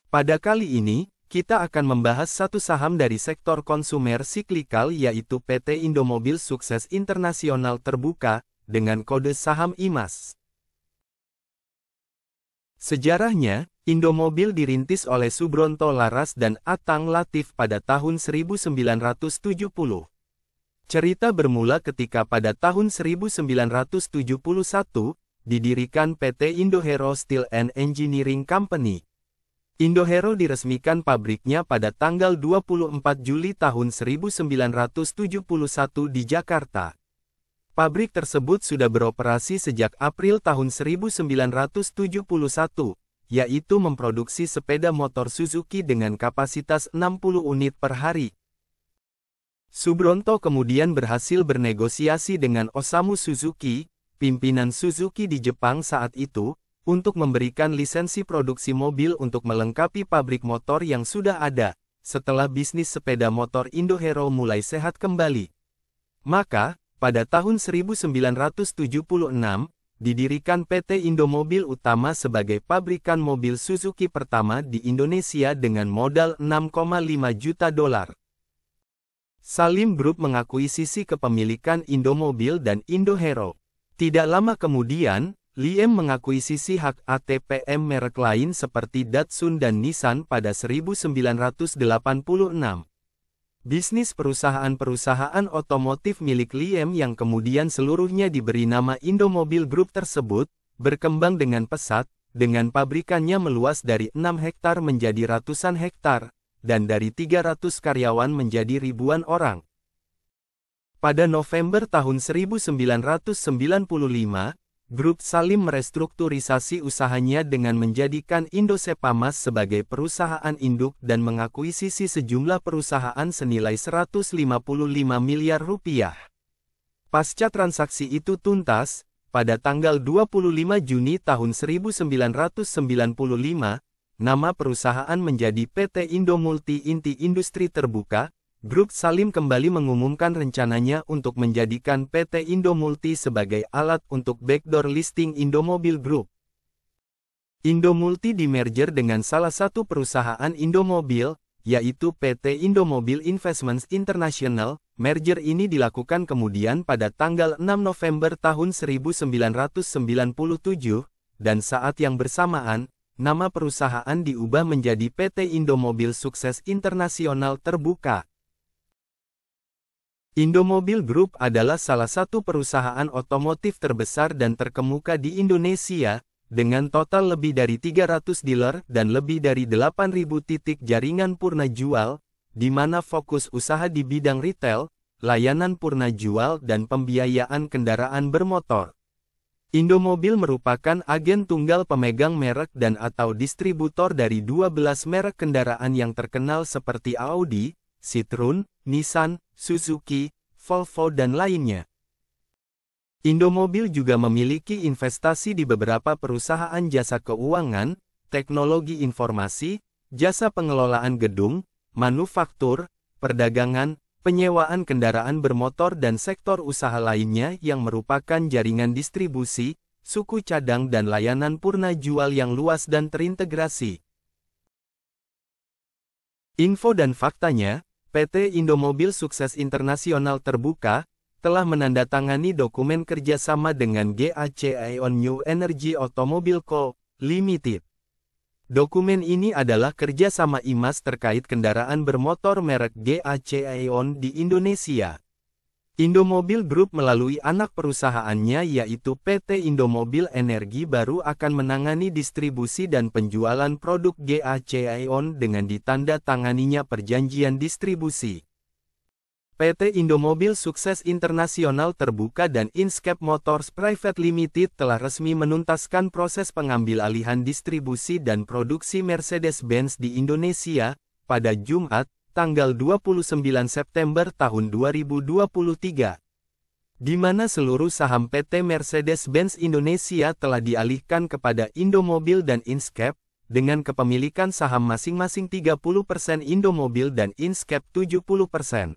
Pada kali ini, kita akan membahas satu saham dari sektor konsumer siklikal yaitu PT Indomobil Sukses Internasional Terbuka, dengan kode saham IMAS. Sejarahnya, Indomobil dirintis oleh Subronto Laras dan Atang Latif pada tahun 1970. Cerita bermula ketika pada tahun 1971, didirikan PT Indohero Steel and Engineering Company. Indohero diresmikan pabriknya pada tanggal 24 Juli tahun 1971 di Jakarta. Pabrik tersebut sudah beroperasi sejak April tahun 1971, yaitu memproduksi sepeda motor Suzuki dengan kapasitas 60 unit per hari. Subronto kemudian berhasil bernegosiasi dengan Osamu Suzuki, pimpinan Suzuki di Jepang saat itu, untuk memberikan lisensi produksi mobil untuk melengkapi pabrik motor yang sudah ada, setelah bisnis sepeda motor Indohero mulai sehat kembali. Maka, pada tahun 1976, didirikan PT Indomobil Utama sebagai pabrikan mobil Suzuki pertama di Indonesia dengan modal $6,5 juta. Salim Group mengakuisisi kepemilikan Indomobil dan Indohero. Tidak lama kemudian, Liem mengakuisisi hak ATPM merek lain seperti Datsun dan Nissan pada 1986. Bisnis perusahaan-perusahaan otomotif milik Liem yang kemudian seluruhnya diberi nama Indomobil Group tersebut, berkembang dengan pesat, dengan pabrikannya meluas dari 6 hektar menjadi ratusan hektar, dan dari 300 karyawan menjadi ribuan orang. Pada November tahun 1995, Grup Salim merestrukturisasi usahanya dengan menjadikan Indosepamas sebagai perusahaan induk dan mengakuisisi sejumlah perusahaan senilai Rp155 miliar. Pasca transaksi itu tuntas, pada tanggal 25 Juni tahun 1995, nama perusahaan menjadi PT Indomulti Inti Industri Terbuka. Grup Salim kembali mengumumkan rencananya untuk menjadikan PT Indomulti sebagai alat untuk backdoor listing Indomobil Group. Indomulti dimerger dengan salah satu perusahaan Indomobil, yaitu PT Indomobil Investments International. Merger ini dilakukan kemudian pada tanggal 6 November tahun 1997, dan saat yang bersamaan, nama perusahaan diubah menjadi PT Indomobil Sukses Internasional Terbuka. Indomobil Group adalah salah satu perusahaan otomotif terbesar dan terkemuka di Indonesia, dengan total lebih dari 300 dealer dan lebih dari 8.000 titik jaringan purna jual, di mana fokus usaha di bidang retail, layanan purna jual dan pembiayaan kendaraan bermotor. Indomobil merupakan agen tunggal pemegang merek dan atau distributor dari 12 merek kendaraan yang terkenal seperti Audi, Citroen, Nissan, Suzuki, Volvo dan lainnya. Indomobil juga memiliki investasi di beberapa perusahaan jasa keuangan, teknologi informasi, jasa pengelolaan gedung, manufaktur, perdagangan, penyewaan kendaraan bermotor dan sektor usaha lainnya yang merupakan jaringan distribusi, suku cadang dan layanan purna jual yang luas dan terintegrasi. Info dan faktanya, PT Indomobil Sukses Internasional Terbuka telah menandatangani dokumen kerjasama dengan GAC Aeon New Energy Automobile Co. Limited. Dokumen ini adalah kerjasama IMAS terkait kendaraan bermotor merek GAC Aeon di Indonesia. Indomobil Group melalui anak perusahaannya yaitu PT Indomobil Energi baru akan menangani distribusi dan penjualan produk GAC Aeon dengan ditanda tanganinya perjanjian distribusi. PT Indomobil Sukses Internasional Terbuka dan Inscape Motors Private Limited telah resmi menuntaskan proses pengambil alihan distribusi dan produksi Mercedes-Benz di Indonesia, pada Jumat, tanggal 29 September tahun 2023. Di mana seluruh saham PT Mercedes-Benz Indonesia telah dialihkan kepada Indomobil dan Inscape, dengan kepemilikan saham masing-masing 30% Indomobil dan Inscape 70%.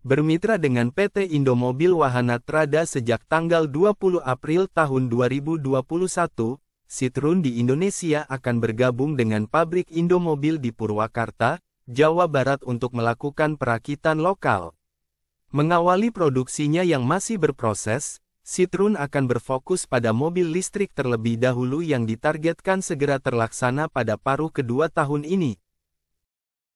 Bermitra dengan PT Indomobil Wahana Trada sejak tanggal 20 April tahun 2021, Citroen di Indonesia akan bergabung dengan pabrik Indomobil di Purwakarta, Jawa Barat untuk melakukan perakitan lokal. Mengawali produksinya yang masih berproses, Citroen akan berfokus pada mobil listrik terlebih dahulu yang ditargetkan segera terlaksana pada paruh kedua tahun ini.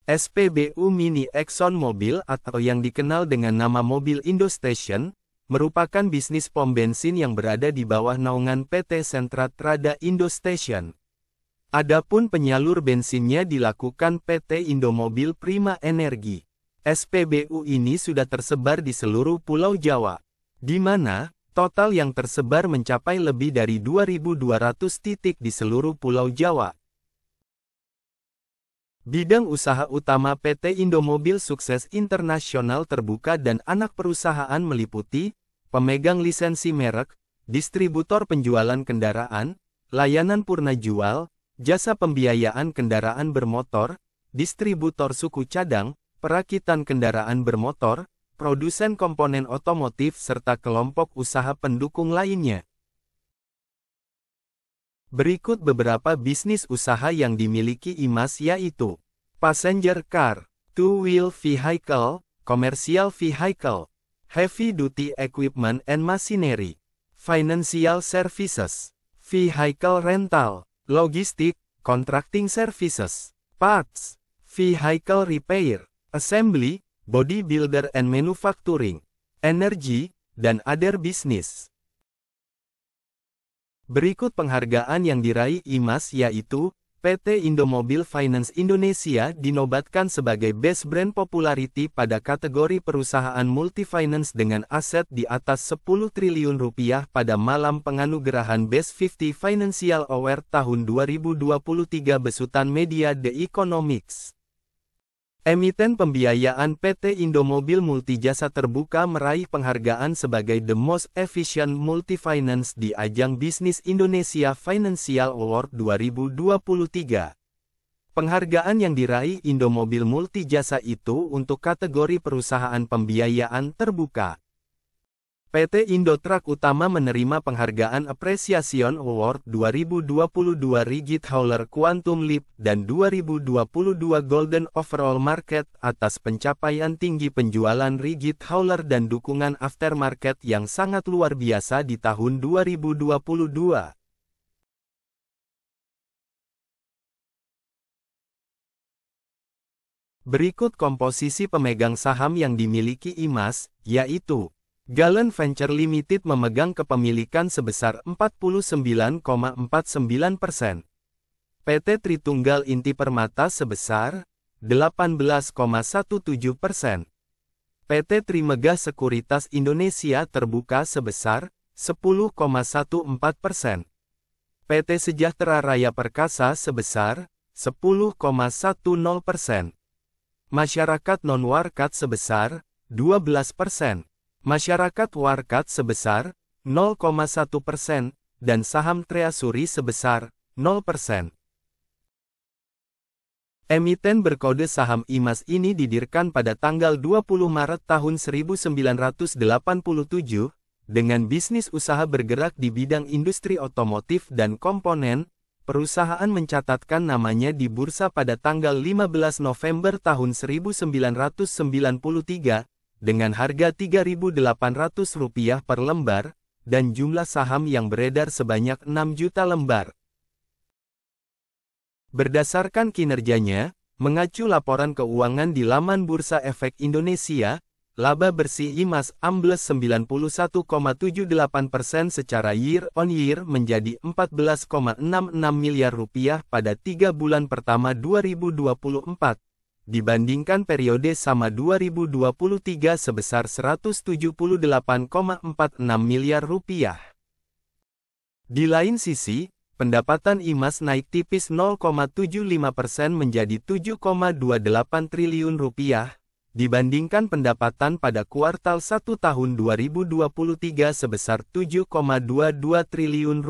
SPBU Mini ExxonMobil atau yang dikenal dengan nama mobil Indostation, merupakan bisnis pom bensin yang berada di bawah naungan PT Sentra Trada Indostation. Adapun penyalur bensinnya dilakukan PT Indomobil Prima Energi. SPBU ini sudah tersebar di seluruh Pulau Jawa, di mana total yang tersebar mencapai lebih dari 2.200 titik di seluruh Pulau Jawa. Bidang usaha utama PT Indomobil Sukses Internasional Terbuka dan anak perusahaan meliputi pemegang lisensi merek, distributor penjualan kendaraan, layanan purna jual, jasa pembiayaan kendaraan bermotor, distributor suku cadang, perakitan kendaraan bermotor, produsen komponen otomotif serta kelompok usaha pendukung lainnya. Berikut beberapa bisnis usaha yang dimiliki IMAS yaitu passenger car, two-wheel vehicle, commercial vehicle, heavy duty equipment and machinery, financial services, vehicle rental, logistic, contracting services, parts, vehicle repair, assembly, body builder and manufacturing, energy, dan other business. Berikut penghargaan yang diraih IMAS yaitu, PT Indomobil Finance Indonesia dinobatkan sebagai Best Brand Popularity pada kategori perusahaan multifinance dengan aset di atas 10 triliun rupiah pada malam penganugerahan Best 50 Financial Award tahun 2023 besutan media The Economics. Emiten pembiayaan PT Indomobil Multijasa Terbuka meraih penghargaan sebagai The Most Efficient Multifinance di ajang Bisnis Indonesia Financial Award 2023. Penghargaan yang diraih Indomobil Multijasa itu untuk kategori perusahaan pembiayaan terbuka. PT Indotrak Utama menerima penghargaan Appreciation Award 2022 Rigid Hauler Quantum Leap dan 2022 Golden Overall Market atas pencapaian tinggi penjualan Rigid Hauler dan dukungan aftermarket yang sangat luar biasa di tahun 2022. Berikut komposisi pemegang saham yang dimiliki IMAS, yaitu Galen Venture Limited memegang kepemilikan sebesar 49,49%. PT Tritunggal Inti Permata sebesar 18,17%. PT Trimegah Sekuritas Indonesia Terbuka sebesar 10,14%. PT Sejahtera Raya Perkasa sebesar 10,10%. Masyarakat non-warkat sebesar 12%. Masyarakat warkat sebesar 0,1% dan saham treasury sebesar 0%. Emiten berkode saham IMAS ini didirikan pada tanggal 20 Maret tahun 1987, dengan bisnis usaha bergerak di bidang industri otomotif dan komponen. Perusahaan mencatatkan namanya di bursa pada tanggal 15 November tahun 1993, dengan harga Rp3.800 per lembar, dan jumlah saham yang beredar sebanyak 6 juta lembar. Berdasarkan kinerjanya, mengacu laporan keuangan di laman Bursa Efek Indonesia, laba bersih IMAS ambles 91,78% secara year-on-year menjadi Rp14,66 miliar pada 3 bulan pertama 2024. Dibandingkan periode sama 2023 sebesar Rp178,46 miliar. Di lain sisi, pendapatan IMAS naik tipis 0,75% menjadi Rp7,28 triliun, dibandingkan pendapatan pada kuartal 1 tahun 2023 sebesar Rp7,22 triliun.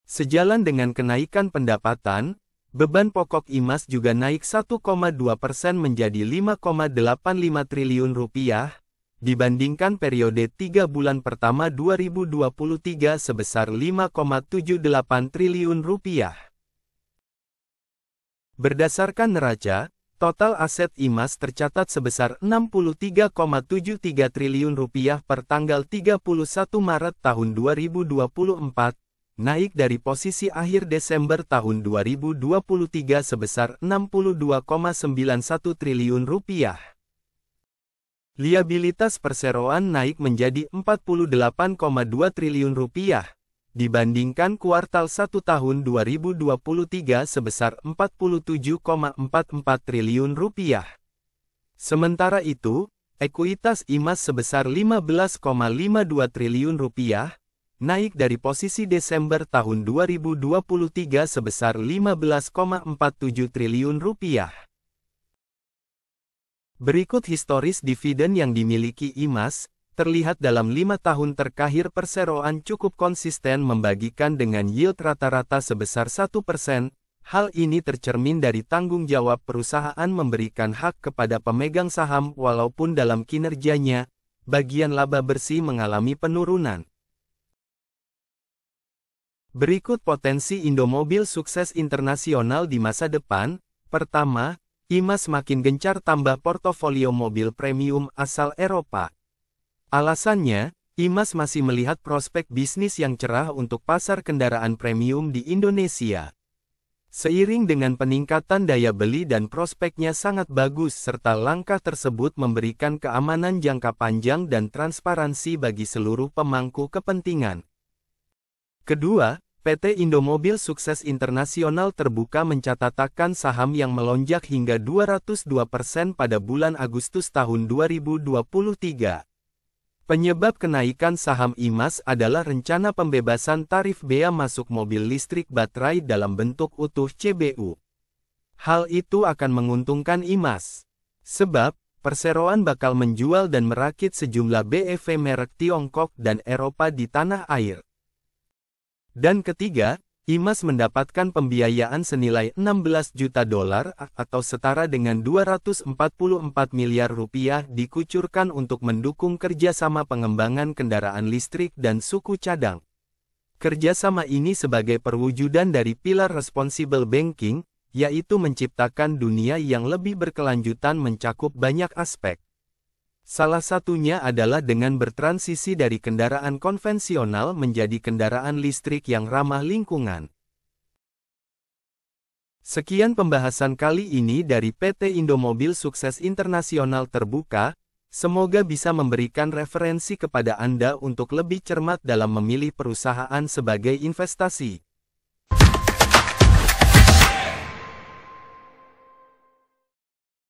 Sejalan dengan kenaikan pendapatan, beban pokok IMAS juga naik 1,2% menjadi Rp5,85 triliun, dibandingkan periode 3 bulan pertama 2023 sebesar Rp5,78 triliun. Berdasarkan neraca, total aset IMAS tercatat sebesar Rp63,73 triliun per tanggal 31 Maret tahun 2024, naik dari posisi akhir Desember tahun 2023 sebesar Rp62,91 triliun. Liabilitas perseroan naik menjadi Rp48,2 triliun, dibandingkan kuartal 1 tahun 2023 sebesar Rp47,44 triliun. Sementara itu, ekuitas IMAS sebesar Rp15,52 triliun, naik dari posisi Desember tahun 2023 sebesar Rp15,47 triliun. Berikut historis dividen yang dimiliki IMAS, terlihat dalam 5 tahun terakhir perseroan cukup konsisten membagikan dengan yield rata-rata sebesar 1%, hal ini tercermin dari tanggung jawab perusahaan memberikan hak kepada pemegang saham walaupun dalam kinerjanya, bagian laba bersih mengalami penurunan. Berikut potensi Indomobil sukses internasional di masa depan. Pertama, IMAS makin gencar tambah portofolio mobil premium asal Eropa. Alasannya, IMAS masih melihat prospek bisnis yang cerah untuk pasar kendaraan premium di Indonesia. Seiring dengan peningkatan daya beli dan prospeknya sangat bagus serta langkah tersebut memberikan keamanan jangka panjang dan transparansi bagi seluruh pemangku kepentingan. Kedua, PT Indomobil Sukses Internasional Terbuka mencatatkan saham yang melonjak hingga 202% pada bulan Agustus tahun 2023. Penyebab kenaikan saham IMAS adalah rencana pembebasan tarif bea masuk mobil listrik baterai dalam bentuk utuh CBU. Hal itu akan menguntungkan IMAS. Sebab, perseroan bakal menjual dan merakit sejumlah BEV merek Tiongkok dan Eropa di tanah air. Dan ketiga, IMAS mendapatkan pembiayaan senilai $16 juta atau setara dengan Rp244 miliar dikucurkan untuk mendukung kerjasama pengembangan kendaraan listrik dan suku cadang. Kerjasama ini sebagai perwujudan dari pilar responsible banking, yaitu menciptakan dunia yang lebih berkelanjutan mencakup banyak aspek. Salah satunya adalah dengan bertransisi dari kendaraan konvensional menjadi kendaraan listrik yang ramah lingkungan. Sekian pembahasan kali ini dari PT Indomobil Sukses Internasional Terbuka, semoga bisa memberikan referensi kepada Anda untuk lebih cermat dalam memilih perusahaan sebagai investasi.